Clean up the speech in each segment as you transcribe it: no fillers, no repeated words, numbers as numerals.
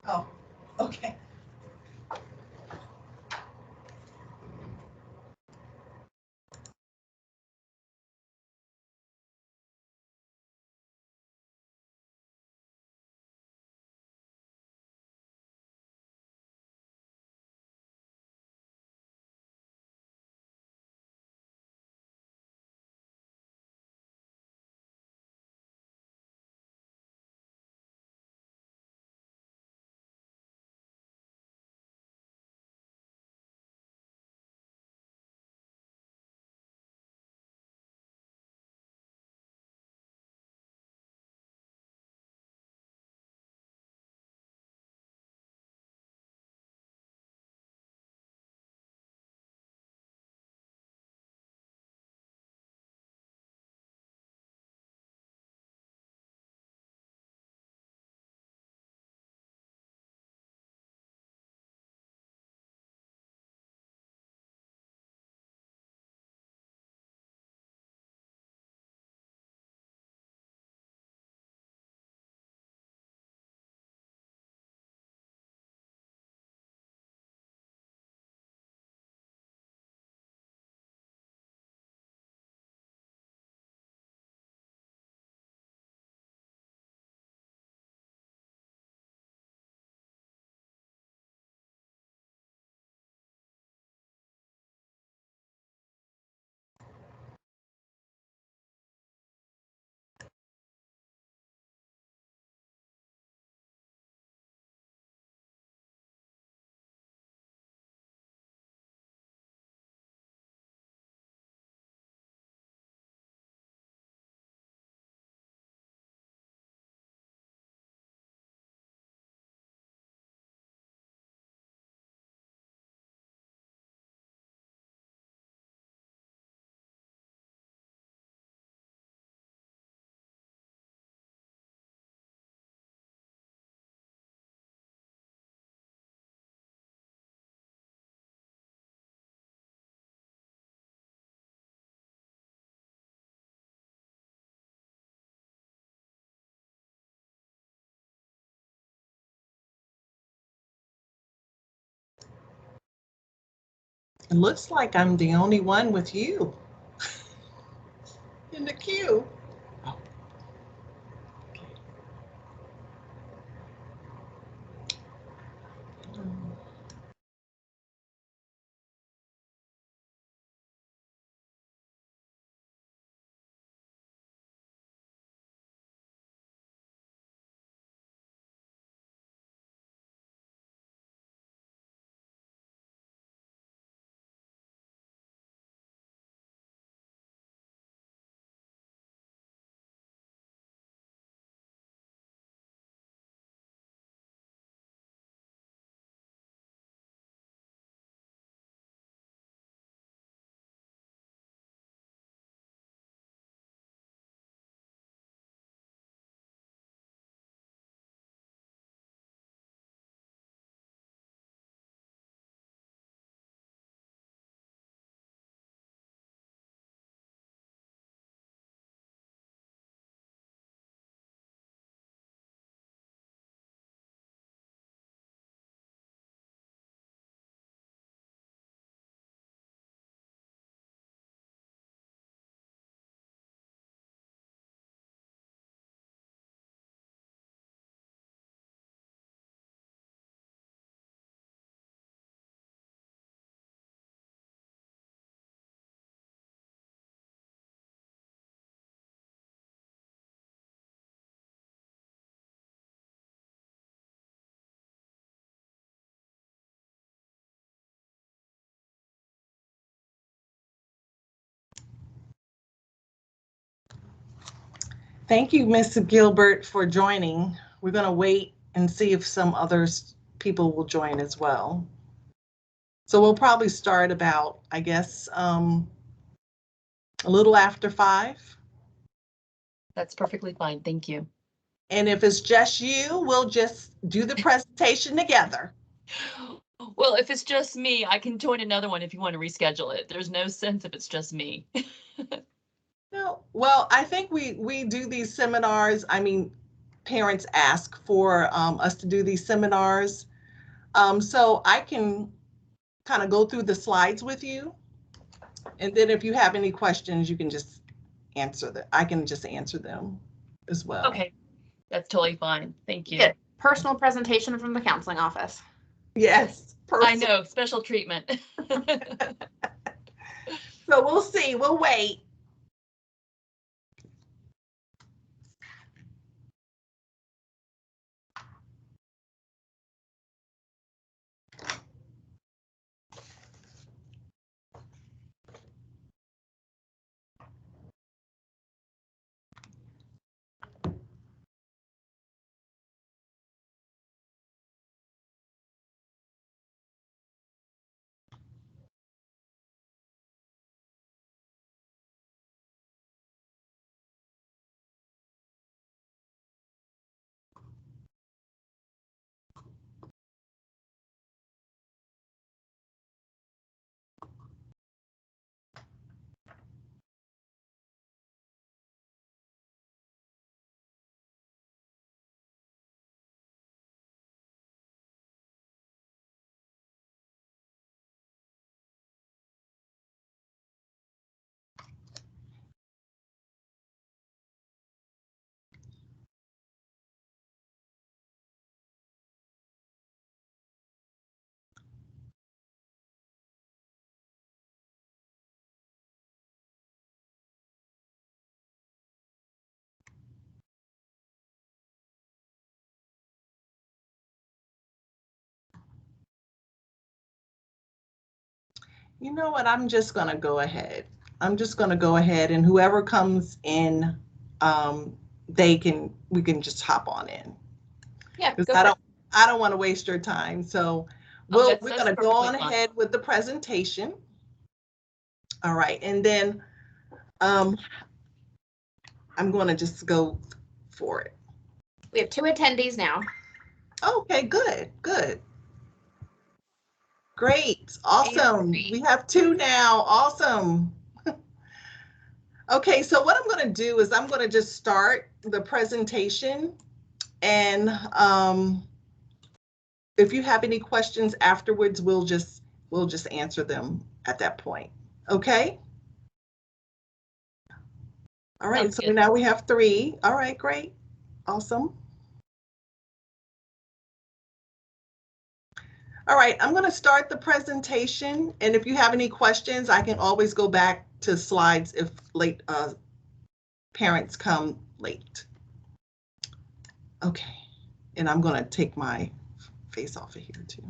Oh, okay. It looks like I'm the only one with you in the queue. Oh, okay. Thank you, Mr. Gilbert, for joining. We're going to wait and see if some others people will join as well. So we'll probably start about, I guess, a little after 5. That's perfectly fine. Thank you. And if it's just you, we'll just do the presentation together. Well, if it's just me, I can join another one if you want to reschedule it. There's no sense if it's just me. No, well, I think we do these seminars. I mean, parents ask for us to do these seminars. So I can kind of go through the slides with you. And then if you have any questions, you can just answer that. I can just answer them as well. Okay, that's totally fine. Thank you. Get personal presentation from the counseling office. Yes. I know, special treatment. So we'll see. We'll wait. You know what? I'm just going to go ahead. I'm just going to go ahead, and whoever comes in, we can just hop on in. Yeah, Because I don't want to waste your time. So we're going to go on ahead with the presentation. All right. And then I'm going to just go for it. We have 2 attendees now. Okay, good, good. Great, awesome. We have 2 now, awesome. Okay, so what I'm going to do is I'm going to just start the presentation, and if you have any questions afterwards, we'll just answer them at that point. Okay. All right. So now we have 3. All right, great, awesome. All right, I'm going to start the presentation, and if you have any questions, I can always go back to slides if late parents come late. Okay, and I'm going to take my face off of here too.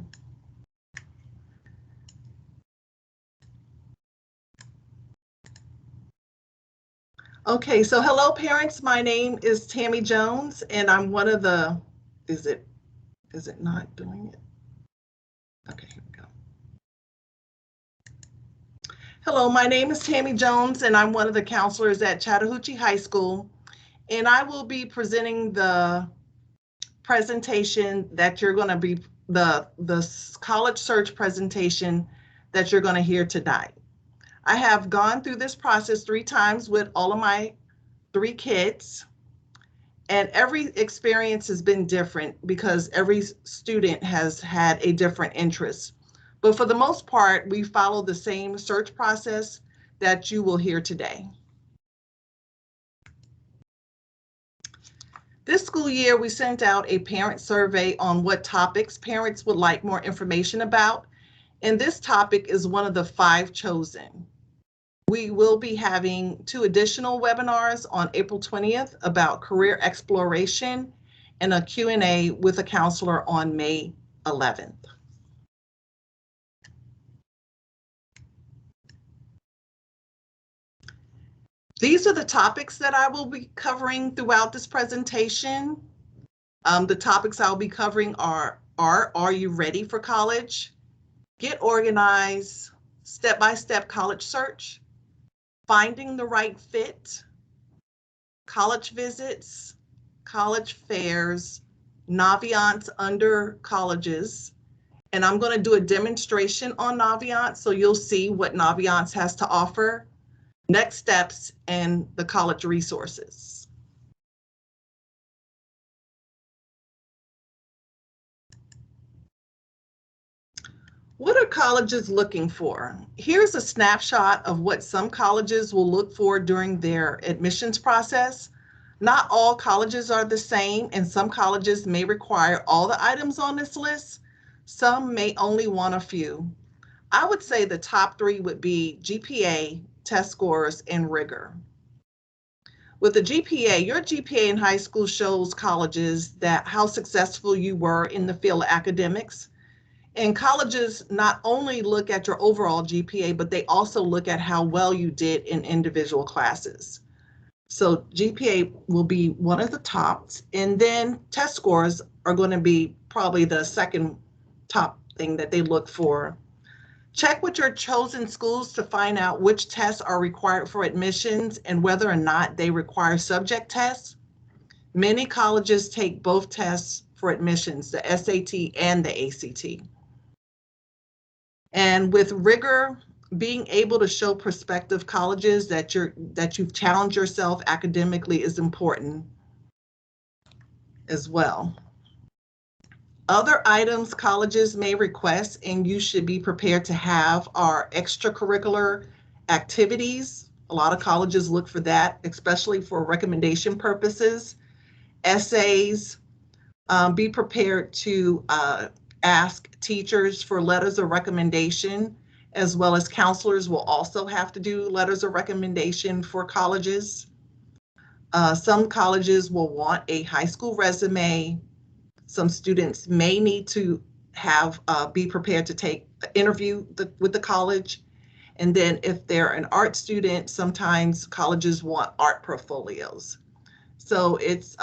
Okay, so hello parents, my name is Tammy Jones, and I'm one of the, is it not doing it? Okay, here we go. Hello, my name is Tammy Jones, and I'm one of the counselors at Chattahoochee High School, and I will be presenting the presentation that you're going to be, the college search presentation that you're going to hear tonight. I have gone through this process 3 times with all of my 3 kids, and every experience has been different because every student has had a different interest. But for the most part, we follow the same search process that you will hear today. This school year, we sent out a parent survey on what topics parents would like more information about, and this topic is one of the 5 chosen. We will be having 2 additional webinars on April 20th about career exploration and a Q&A with a counselor on May 11th. These are the topics that I will be covering throughout this presentation. The topics I'll be covering are you ready for college? Get organized, step-by-step college search, finding the right fit, college visits, college fairs, Naviance under colleges, and I'm going to do a demonstration on Naviance so you'll see what Naviance has to offer, next steps, and the college resources. What are colleges looking for? Here's a snapshot of what some colleges will look for during their admissions process. Not all colleges are the same, and some colleges may require all the items on this list. Some may only want a few. I would say the top three would be GPA, test scores, and rigor. With a GPA, your GPA in high school shows colleges that how successful you were in the field of academics. And colleges not only look at your overall GPA, but they also look at how well you did in individual classes. So GPA will be one of the tops, and then test scores are going to be probably the second top thing that they look for. Check with your chosen schools to find out which tests are required for admissions and whether or not they require subject tests. Many colleges take both tests for admissions, the SAT and the ACT. And with rigor, being able to show prospective colleges that you've challenged yourself academically is important as well. Other items colleges may request and you should be prepared to have are extracurricular activities. A lot of colleges look for that, especially for recommendation purposes. Essays, be prepared to ask teachers for letters of recommendation, as well as counselors will also have to do letters of recommendation for colleges. Some colleges will want a high school resume. Some students may need to have be prepared to take an interview with the college. And then if they're an art student, sometimes colleges want art portfolios. So it's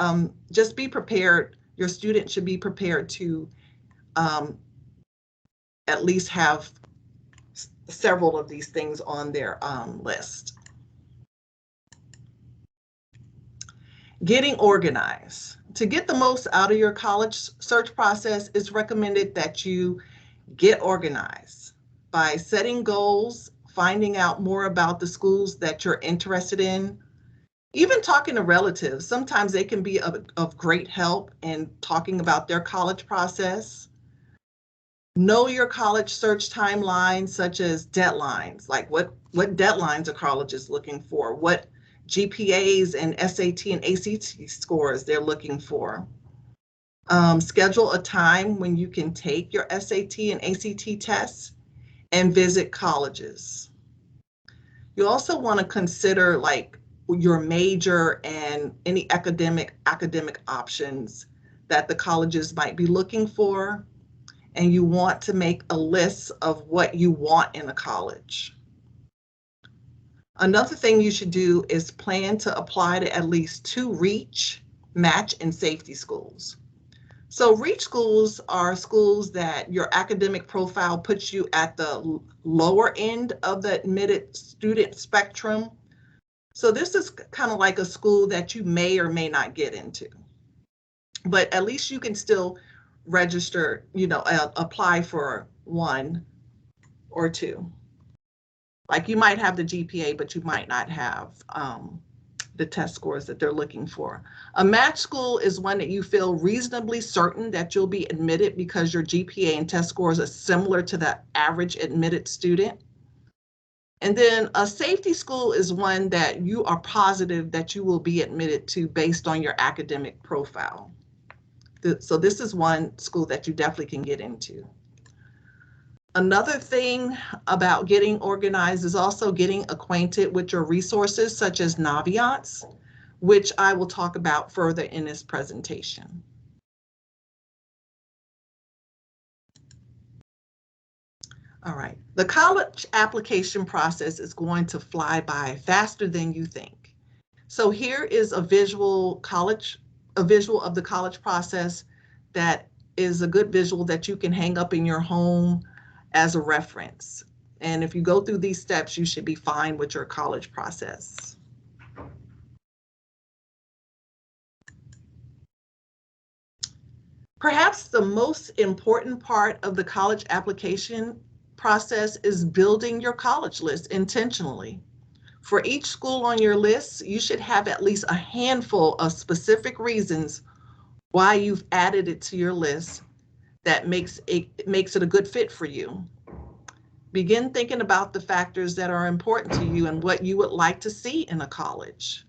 just be prepared. Your student should be prepared to at least have several of these things on their list. Getting organized. To get the most out of your college search process, it's recommended that you get organized by setting goals, finding out more about the schools that you're interested in, even talking to relatives. Sometimes they can be of great help in talking about their college process. Know your college search timelines, such as deadlines, like what deadlines are colleges looking for, what GPAs and SAT and ACT scores they're looking for. Schedule a time when you can take your SAT and ACT tests and visit colleges. You also want to consider like your major and any academic options that the colleges might be looking for. And you want to make a list of what you want in a college. Another thing you should do is plan to apply to at least 2 reach, match, and safety schools. So reach schools are schools that your academic profile puts you at the lower end of the admitted student spectrum. So this is kind of like a school that you may or may not get into, but at least you can still register, apply for 1 or 2. Like you might have the GPA, but you might not have the test scores that they're looking for. A match school is one that you feel reasonably certain that you'll be admitted because your GPA and test scores are similar to the average admitted student. And then a safety school is one that you are positive that you will be admitted to based on your academic profile. So this is one school that you definitely can get into. Another thing about getting organized is also getting acquainted with your resources, such as Naviance, which I will talk about further in this presentation. All right, the college application process is going to fly by faster than you think. So here is a visual of the college process that is a good visual that you can hang up in your home as a reference. And if you go through these steps, you should be fine with your college process. Perhaps the most important part of the college application process is building your college list intentionally. For each school on your list, you should have at least a handful of specific reasons why you've added it to your list that makes it a good fit for you. Begin thinking about the factors that are important to you and what you would like to see in a college,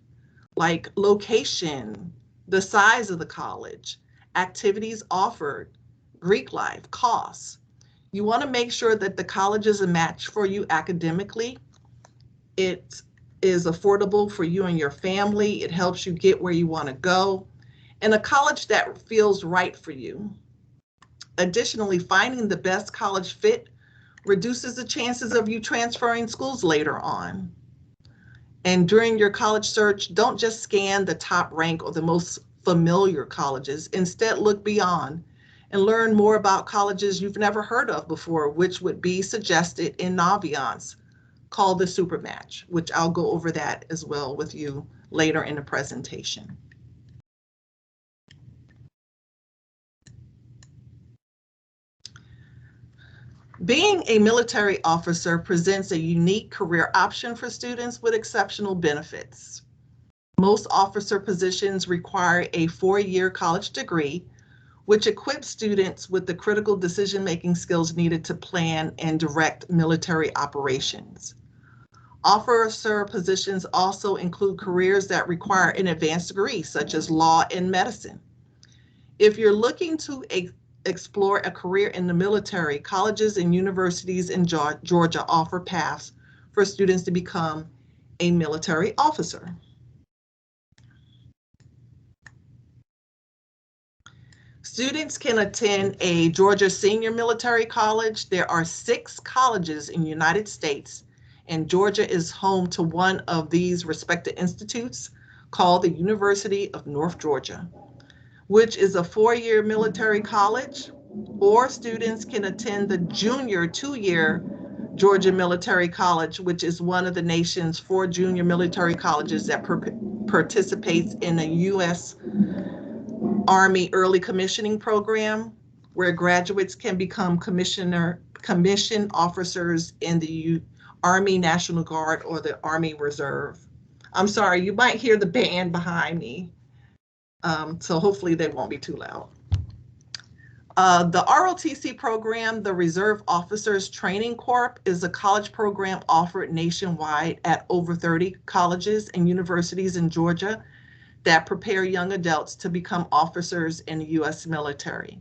like location, the size of the college, activities offered, Greek life, costs. You want to make sure that the college is a match for you academically. It is affordable for you and your family. It helps you get where you want to go, and a college that feels right for you. Additionally, finding the best college fit reduces the chances of you transferring schools later on. And during your college search, don't just scan the top rank or the most familiar colleges. Instead, look beyond and learn more about colleges you've never heard of before, which would be suggested in Naviance, called the Supermatch, which I'll go over that as well with you later in the presentation. Being a military officer presents a unique career option for students with exceptional benefits. Most officer positions require a 4-year college degree, which equips students with the critical decision-making skills needed to plan and direct military operations. Officer positions also include careers that require an advanced degree, such as law and medicine. If you're looking to explore a career in the military, colleges and universities in Georgia offer paths for students to become a military officer. Students can attend a Georgia Senior Military College. There are 6 colleges in the United States, and Georgia is home to one of these respected institutes called the University of North Georgia, which is a 4-year military college, or students can attend the junior 2-year Georgia Military College, which is one of the nation's 4 junior military colleges that participates in a U.S. Army early commissioning program, where graduates can become commissioned officers in the Army National Guard or the Army Reserve. I'm sorry, you might hear the band behind me. So hopefully they won't be too loud. The ROTC program, the Reserve Officers Training Corps, is a college program offered nationwide at over 30 colleges and universities in Georgia that prepare young adults to become officers in the U.S. military.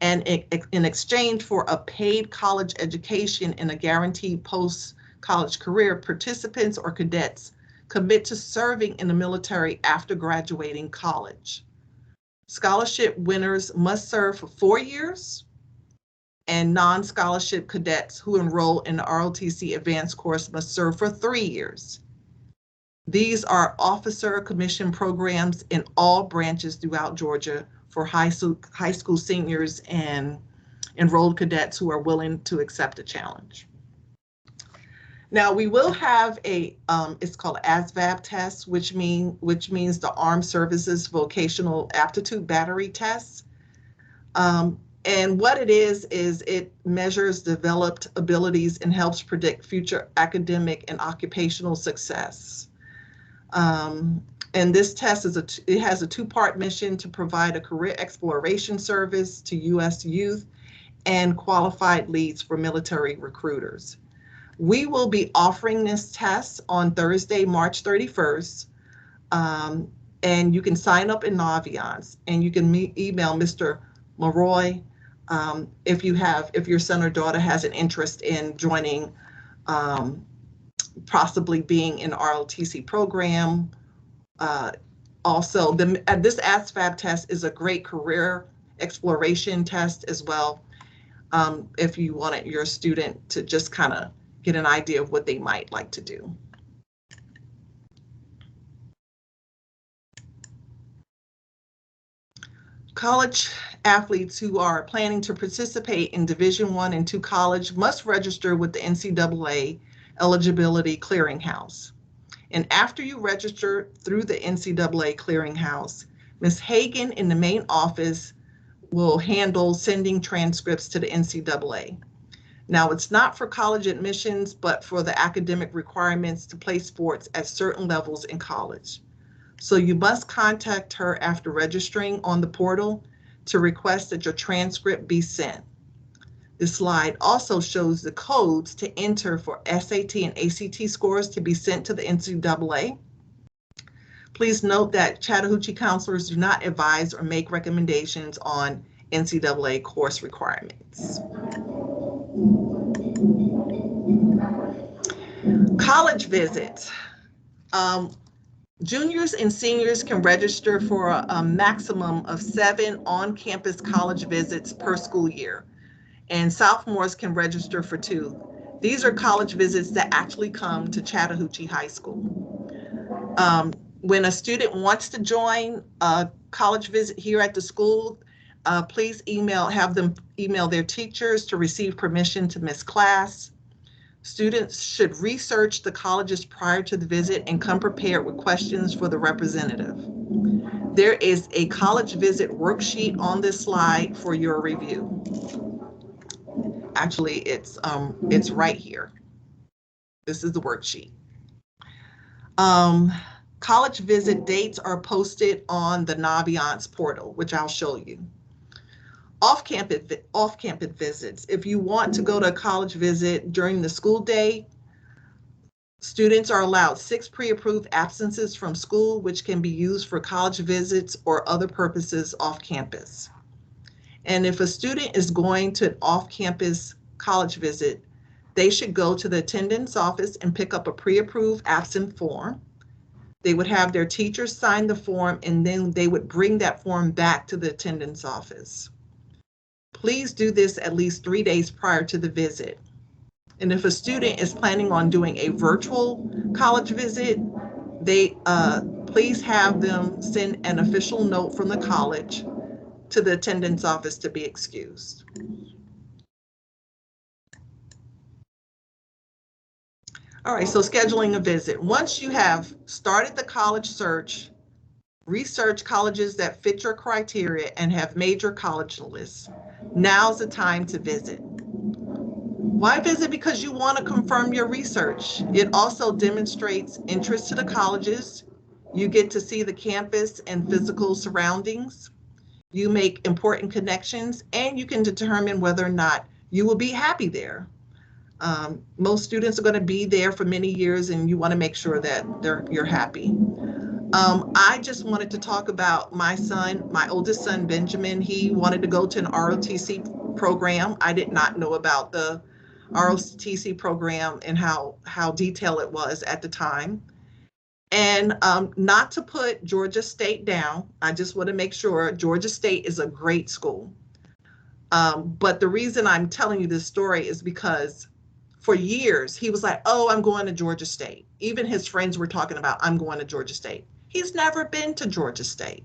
And in exchange for a paid college education and a guaranteed post-college career, participants or cadets commit to serving in the military after graduating college. Scholarship winners must serve for 4 years, and non-scholarship cadets who enroll in the ROTC advanced course must serve for 3 years. These are officer commission programs in all branches throughout Georgia for high school seniors and enrolled cadets who are willing to accept a challenge. Now we will have a, it's called ASVAB test, which means the Armed Services Vocational Aptitude Battery Test. And what it is it measures developed abilities and helps predict future academic and occupational success. And this test it has a 2-part mission to provide a career exploration service to U.S. youth and qualified leads for military recruiters. We will be offering this test on Thursday, March 31st, and you can sign up in Naviance, and you can email Mr. Leroy if your son or daughter has an interest in joining, possibly being in the ROTC program. Also, this ASVAB test is a great career exploration test as well, if you wanted your student to just kind of get an idea of what they might like to do. College athletes who are planning to participate in Division I and II college must register with the NCAA Eligibility Clearinghouse. And after you register through the NCAA Clearinghouse, Ms. Hagan in the main office will handle sending transcripts to the NCAA. Now, it's not for college admissions, but for the academic requirements to play sports at certain levels in college. So you must contact her after registering on the portal to request that your transcript be sent. This slide also shows the codes to enter for SAT and ACT scores to be sent to the NCAA. Please note that Chattahoochee counselors do not advise or make recommendations on NCAA course requirements. College visits. Juniors and seniors can register for a maximum of 7 on-campus college visits per school year, and sophomores can register for 2. These are college visits that actually come to Chattahoochee High School. When a student wants to join a college visit here at the school, please have them email their teachers to receive permission to miss class. Students should research the colleges prior to the visit and come prepared with questions for the representative. There is a college visit worksheet on this slide for your review. Actually, it's right here. This is the worksheet. College visit dates are posted on the Naviance portal, which I'll show you. Off-campus visits. If you want to go to a college visit during the school day, students are allowed 6 pre-approved absences from school, which can be used for college visits or other purposes off campus. And if a student is going to an off-campus college visit, they should go to the attendance office and pick up a pre-approved absent form. They would have their teachers sign the form, and then they would bring that form back to the attendance office. Please do this at least 3 days prior to the visit. And if a student is planning on doing a virtual college visit, please have them send an official note from the college to the attendance office to be excused. All right, so scheduling a visit. Once you have started the college search, research colleges that fit your criteria and have made your college list, now's the time to visit. Why visit? Because you want to confirm your research. It also demonstrates interest to the colleges. You get to see the campus and physical surroundings. You make important connections, and you can determine whether or not you will be happy there. Most students are going to be there for many years, and you want to make sure that you're happy. I just wanted to talk about my oldest son, Benjamin. He wanted to go to an ROTC program. I did not know about the ROTC program and how detailed it was at the time. And not to put Georgia State down, I just want to make sure Georgia State is a great school. But the reason I'm telling you this story is because for years, he was like, oh, I'm going to Georgia State. Even his friends were talking about, I'm going to Georgia State. He's never been to Georgia State.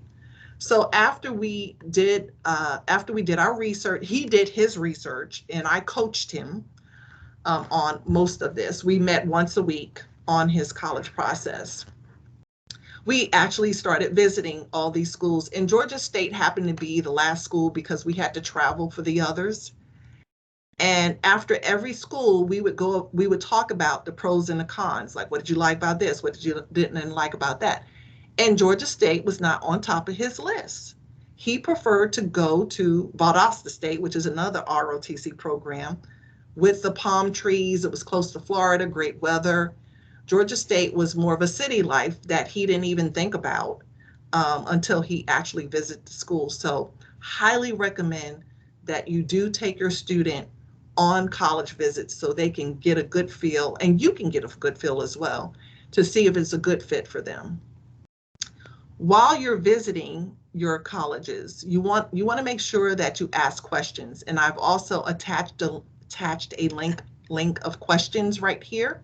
So after we did our research, he did his research, and I coached him on most of this. We met once a week on his college process. We actually started visiting all these schools, and Georgia State happened to be the last school because we had to travel for the others. And after every school, we would talk about the pros and the cons, like what did you like about this, what didn't like about that. And Georgia State was not on top of his list. He preferred to go to Valdosta State, which is another ROTC program, with the palm trees. It was close to Florida, great weather. Georgia State was more of a city life that he didn't even think about until he actually visited the school. So highly recommend that you do take your student on college visits so they can get a good feel, and you can get a good feel as well, to see if it's a good fit for them. While you're visiting your colleges, you want to make sure that you ask questions. And I've also attached a link of questions right here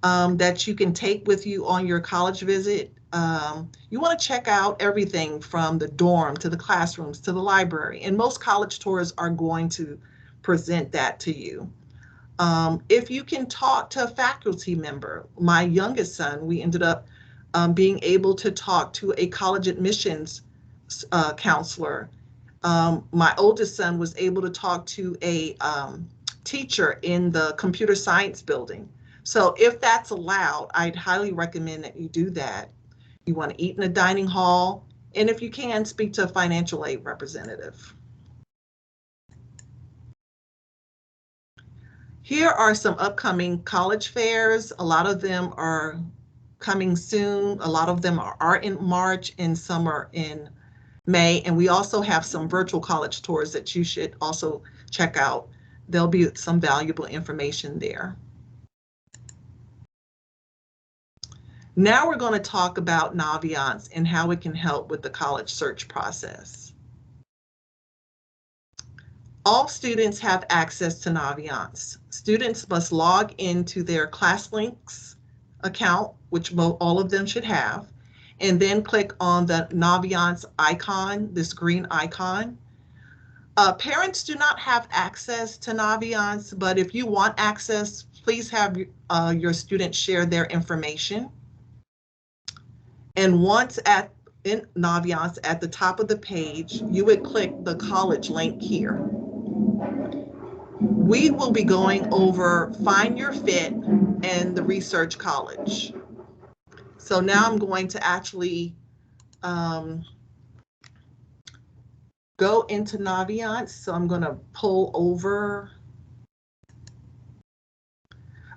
that you can take with you on your college visit. You want to check out everything from the dorm to the classrooms to the library, and most college tours are going to present that to you. If you can talk to a faculty member, my youngest son, we ended up being able to talk to a college admissions counselor. My oldest son was able to talk to a teacher in the computer science building. So if that's allowed, I'd highly recommend that you do that. You want to eat in a dining hall, and if you can, speak to a financial aid representative. Here are some upcoming college fairs. A lot of them are coming soon. A lot of them are in March and some are in May. And we also have some virtual college tours that you should also check out. There'll be some valuable information there. Now we're going to talk about Naviance and how it can help with the college search process. All students have access to Naviance. Students must log into their ClassLinks account, which all of them should have, and then click on the Naviance icon, this green icon. Parents do not have access to Naviance, but if you want access, please have your students share their information. And once in Naviance at the top of the page, you would click the college link here. We will be going over Find Your Fit and the Research College. So now I'm going to actually go into Naviance. So I'm going to pull over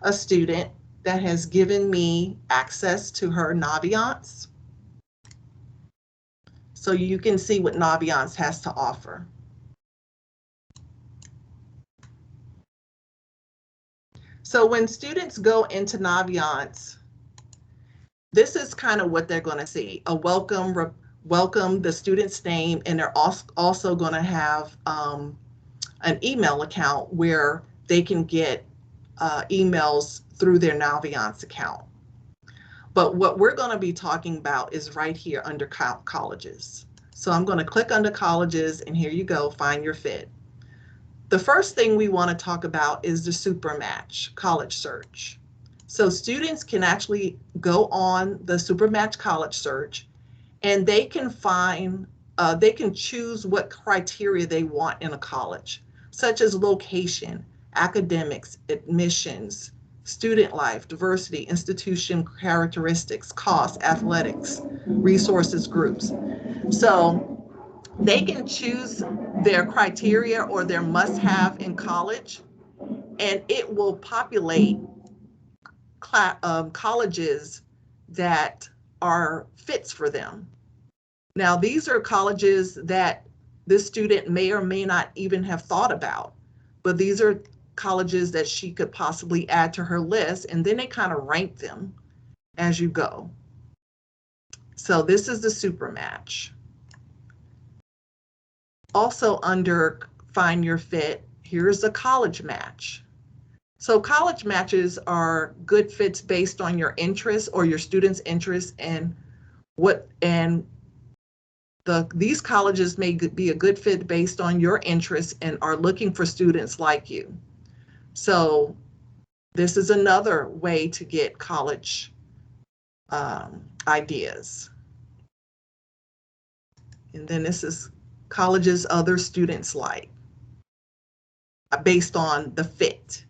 a student that has given me access to her Naviance. So you can see what Naviance has to offer. So when students go into Naviance, this is kind of what they're going to see: a welcome, the student's name, and they're also going to have an email account where they can get emails through their Naviance account. But what we're going to be talking about is right here under colleges. So I'm going to click under colleges, and here you go, Find Your Fit. The first thing we want to talk about is the Supermatch college search. So students can actually go on the Supermatch college search, and they can they can choose what criteria they want in a college, such as location, academics, admissions, student life, diversity, institution characteristics, cost, athletics, resources, groups. So they can choose their criteria or their must-have in college, and it will populate colleges that are fits for them. Now, these are colleges that this student may or may not even have thought about, but these are colleges that she could possibly add to her list, and then they kind of rank them as you go. So this is the Supermatch. Also under Find Your Fit, here's the College Match. So college matches are good fits based on your interests or your students' interests, and these colleges may be a good fit based on your interests and are looking for students like you. So this is another way to get college ideas. And then this is colleges other students like, based on the fit.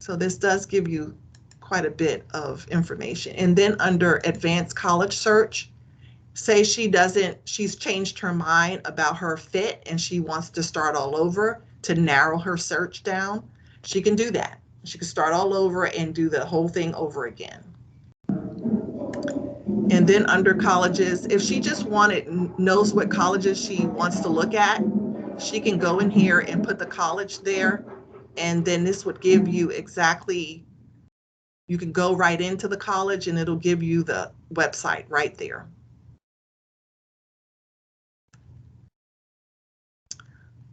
So this does give you quite a bit of information. And then under advanced college search, say she's changed her mind about her fit and she wants to start all over to narrow her search down, she can do that. She can start all over and do the whole thing over again. And then under colleges, if she just knows what colleges she wants to look at, she can go in here and put the college there. And then this would give you exactly, you can go right into the college and it'll give you the website right there.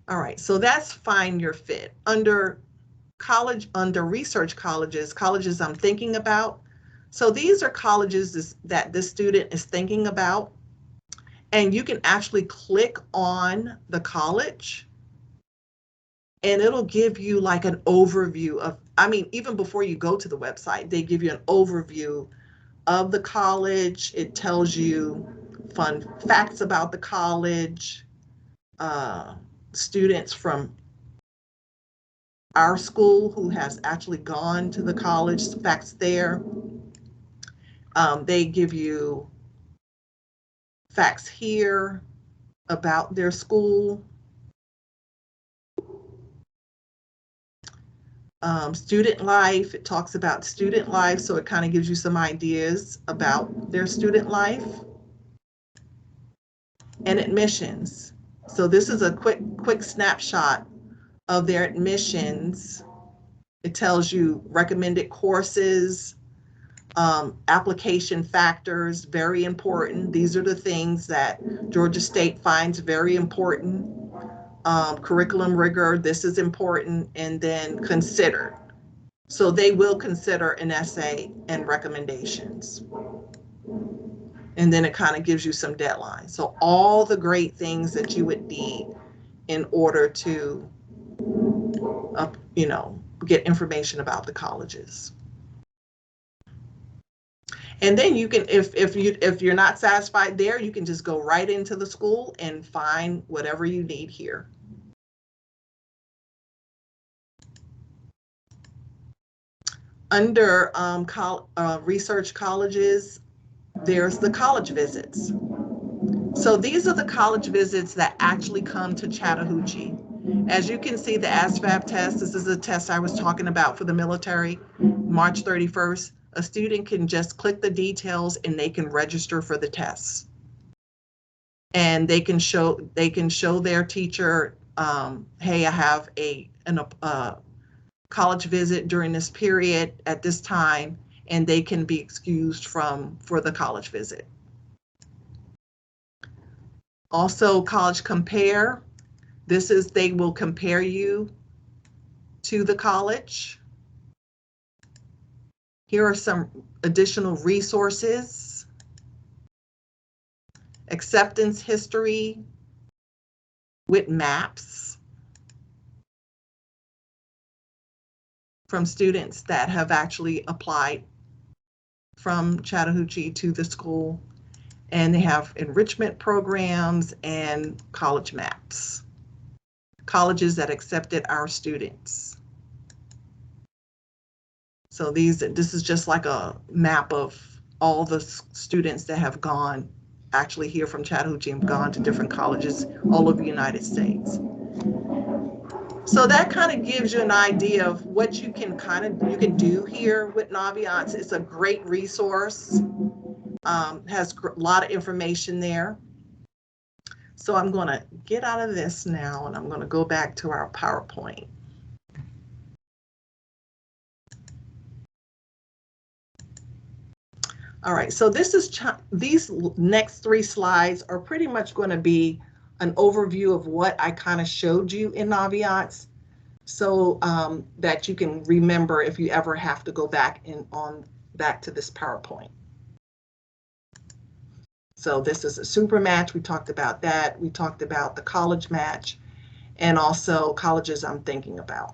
All right, so that's Find Your Fit. Under research colleges I'm thinking about. So these are colleges that this student is thinking about. And you can actually click on the college and it'll give you like an overview of, even before you go to the website, they give you an overview of the college. It tells you fun facts about the college, students from our school who has actually gone to the college, facts there. They give you facts here about their school. Student life, it talks about student life, so it kind of gives you some ideas about their student life. And admissions. So this is a quick snapshot of their admissions. It tells you recommended courses, application factors, very important. These are the things that Georgia State finds very important. Curriculum rigor, this is important, and then consider. So they will consider an essay and recommendations. And then it kind of gives you some deadlines. So all the great things that you would need in order to, get information about the colleges. And then you can, if you're not satisfied there, you can just go right into the school and find whatever you need here. Under research colleges, there's the college visits. So these are the college visits that actually come to Chattahoochee. As you can see, the ASVAB test, this is the test I was talking about for the military, March 31st. A student can just click the details and they can register for the tests. And they can show their teacher, hey, I have a college visit during this period at this time, and they can be excused for the college visit. Also, College Compare. This is, they will compare you to the college. Here are some additional resources. Acceptance history with maps from students that have actually applied from Chattahoochee to the school. And they have enrichment programs and college maps. Colleges that accepted our students. So this is just like a map of all the students that have gone, actually here from Chattahoochee, and gone to different colleges all over the United States. So that kind of gives you an idea of what you can do here with Naviance. It's a great resource, has a lot of information there. So I'm going to get out of this now, and I'm going to go back to our PowerPoint. All right, so these next 3 slides are pretty much going to be an overview of what I kind of showed you in Naviance, so that you can remember if you ever have to go back back to this PowerPoint. So this is a super match. We talked about that. We talked about the college match and also colleges I'm thinking about.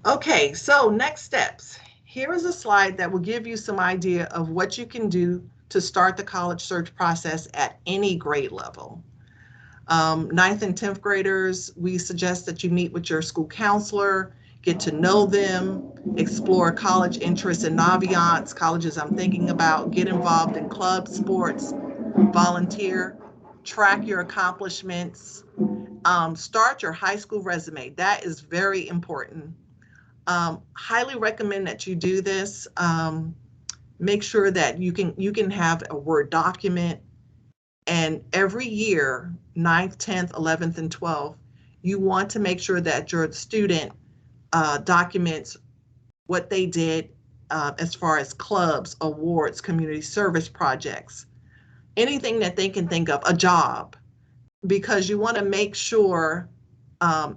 Okay, so next steps. Here is a slide that will give you some idea of what you can do to start the college search process at any grade level. 9th and 10th graders, we suggest that you meet with your school counselor, get to know them, explore college interests in Naviance, colleges I'm thinking about, get involved in clubs, sports, volunteer, track your accomplishments, start your high school resume. That is very important. Highly recommend that you do this. Make sure that you can have a Word document, and every year, 9th, 10th, 11th, and 12th, you want to make sure that your student documents what they did as far as clubs, awards, community service projects, anything that they can think of, a job, because you want to make sure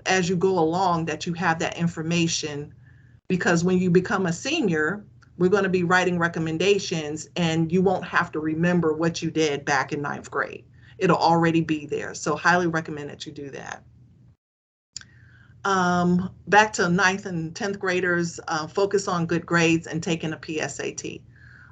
as you go along that you have that information, because when you become a senior, we're going to be writing recommendations and you won't have to remember what you did back in 9th grade. It'll already be there. So highly recommend that you do that. Back to 9th and 10th graders, focus on good grades and taking a PSAT.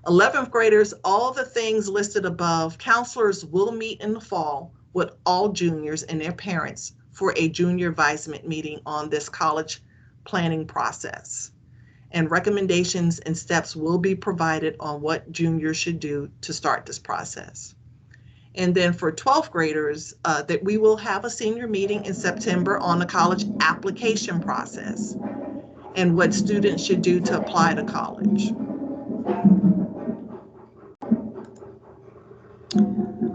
11th graders, all the things listed above, counselors will meet in the fall with all juniors and their parents for a junior advisement meeting on this college planning process. And recommendations and steps will be provided on what juniors should do to start this process. And then for 12th graders, that we will have a senior meeting in September on the college application process and what students should do to apply to college.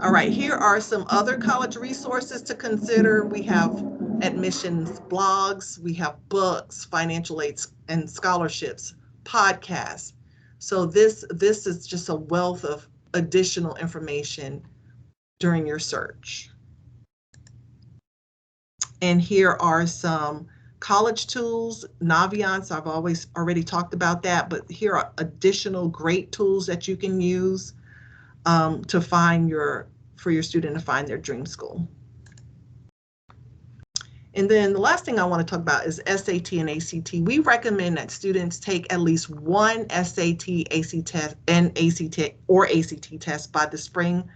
All right, here are some other college resources to consider. We have admissions blogs, we have books, financial aids and scholarships, podcasts. So this is just a wealth of additional information during your search. And here are some college tools. Naviance, I've already talked about that, but here are additional great tools that you can use to find for your student to find their dream school. And then the last thing I want to talk about is SAT and ACT. We recommend that students take at least one SAT, ACT test, and ACT test by the spring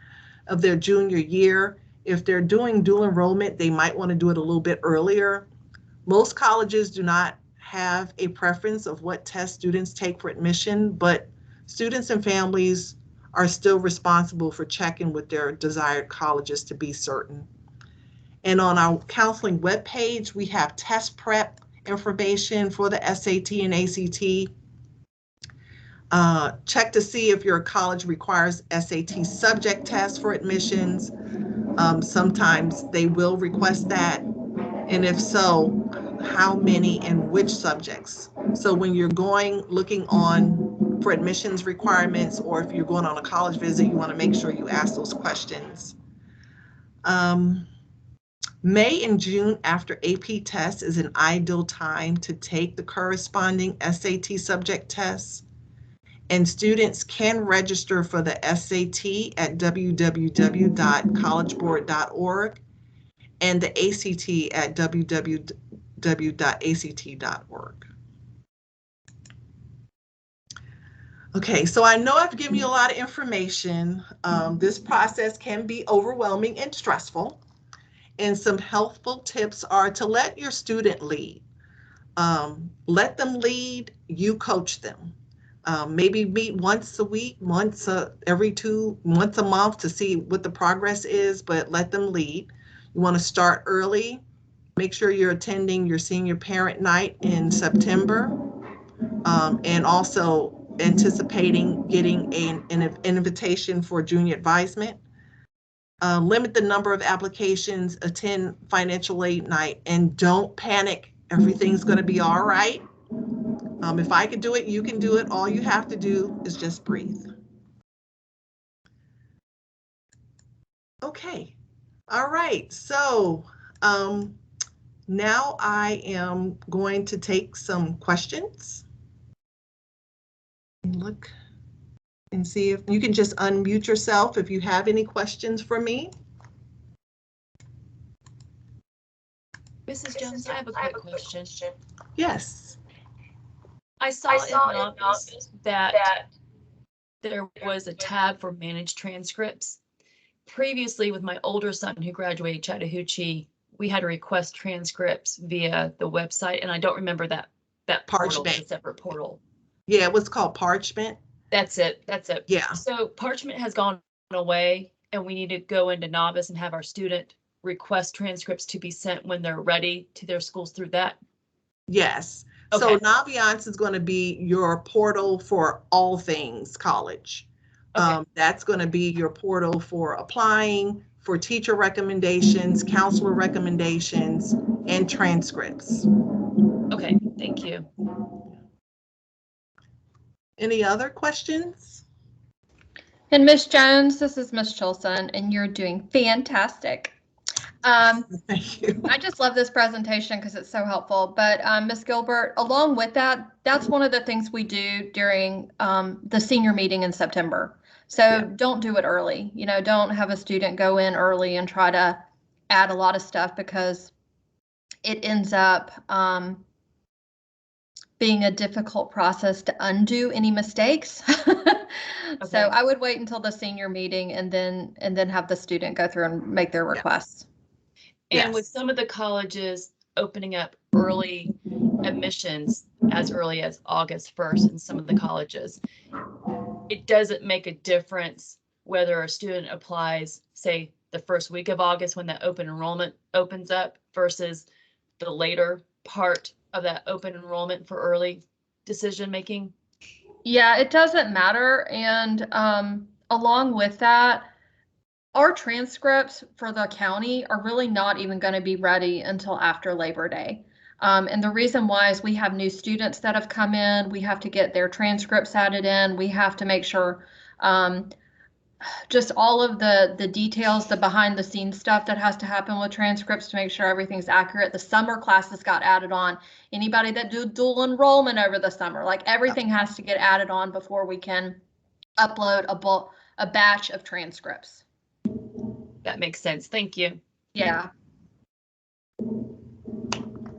of their junior year. If they're doing dual enrollment, they might want to do it a little bit earlier. Most colleges do not have a preference of what test students take for admission, but students and families are still responsible for checking with their desired colleges to be certain. And on our counseling webpage, we have test prep information for the SAT and ACT. Check to see if your college requires SAT subject tests for admissions. Sometimes they will request that. And if so, how many and which subjects? So when you're looking on for admissions requirements, or if you're going on a college visit, you want to make sure you ask those questions. May and June after AP test is an ideal time to take the corresponding SAT subject tests. And students can register for the SAT at www.collegeboard.org and the ACT at www.act.org. Okay, so I know I've given you a lot of information. This process can be overwhelming and stressful. And some helpful tips are to let your student lead. Let them lead, you coach them. Maybe meet once a week, once a month to see what the progress is, but let them lead. You want to start early. Make sure you're attending your senior parent night in September, and also anticipating getting an invitation for junior advisement. Limit the number of applications, attend financial aid night, and don't panic. Everything's going to be all right. If I could do it, you can do it. All you have to do is just breathe. Okay. All right. So now I am going to take some questions. And look and see if you can just unmute yourself if you have any questions for me. Mrs. Jones, I have a quick question. Yes. I saw in Novice that there was a tab for managed transcripts. Previously, with my older son who graduated Chattahoochee, we had to request transcripts via the website, and I don't remember that portal, the separate portal. Yeah, what's called Parchment. That's it. Yeah. So Parchment has gone away, and we need to go into Novice and have our student request transcripts to be sent when they're ready to their schools through that. Yes. Okay. So Naviance is going to be your portal for all things college. Okay. That's going to be your portal for applying, for teacher recommendations, counselor recommendations, and transcripts. Okay, thank you. Any other questions? And Miss Jones, this is Miss Chilson, and you're doing fantastic. Thank you. I just love this presentation because it's so helpful. But Miss Gilbert, along with that, that's one of the things we do during the senior meeting in September. So don't do it early. You know, don't have a student go in early and try to add a lot of stuff, because it ends up being a difficult process to undo any mistakes. Okay. So I would wait until the senior meeting and then have the student go through and make their requests. And with some of the colleges opening up early admissions as early as August 1st in some of the colleges, it doesn't make a difference whether a student applies, say, the first week of August when that open enrollment opens up versus the later part of that open enrollment for early decision making? Yeah, it doesn't matter. And along with that, our transcripts for the county are really not even going to be ready until after Labor Day. And the reason why is we have new students that have come in. We have to get their transcripts added in. We have to make sure just all of the details, the behind the scenes stuff that has to happen with transcripts to make sure everything's accurate. The summer classes got added on. Anybody that do dual enrollment over the summer, like everything has to get added on before we can upload a batch of transcripts. That makes sense. Thank you. Yeah.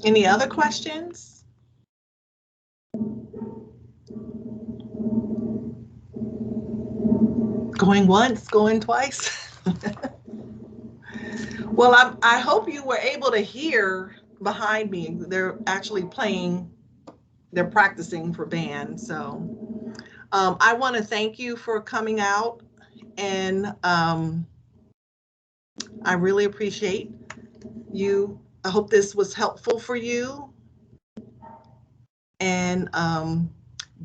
Any other questions? Going once, going twice. Well, I hope you were able to hear behind me. They're actually playing, they're practicing for band. So I want to thank you for coming out, and I really appreciate you. I hope this was helpful for you. And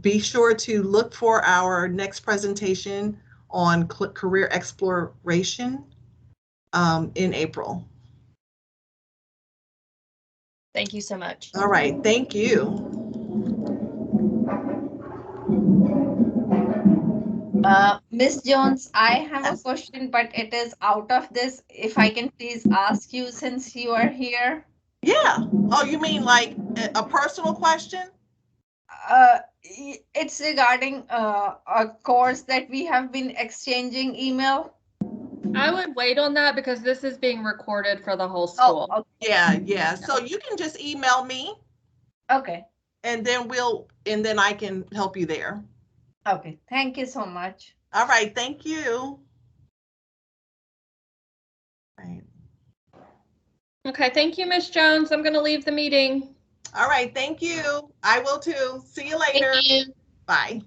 be sure to look for our next presentation on career exploration in April. Thank you so much. All right, thank you. Miss Jones, I have a question, but it is out of this. If I can please ask you since you are here. Yeah. Oh, you mean like a personal question? It's regarding a course that we have been exchanging email. I would wait on that because this is being recorded for the whole school. Oh, Yeah. So you can just email me, okay. and then I can help you there. Okay. Thank you so much. All right, thank you. Right. Okay, thank you, Miss Jones. I'm going to leave the meeting. All right, thank you. I will too. See you later. Thank you. Bye.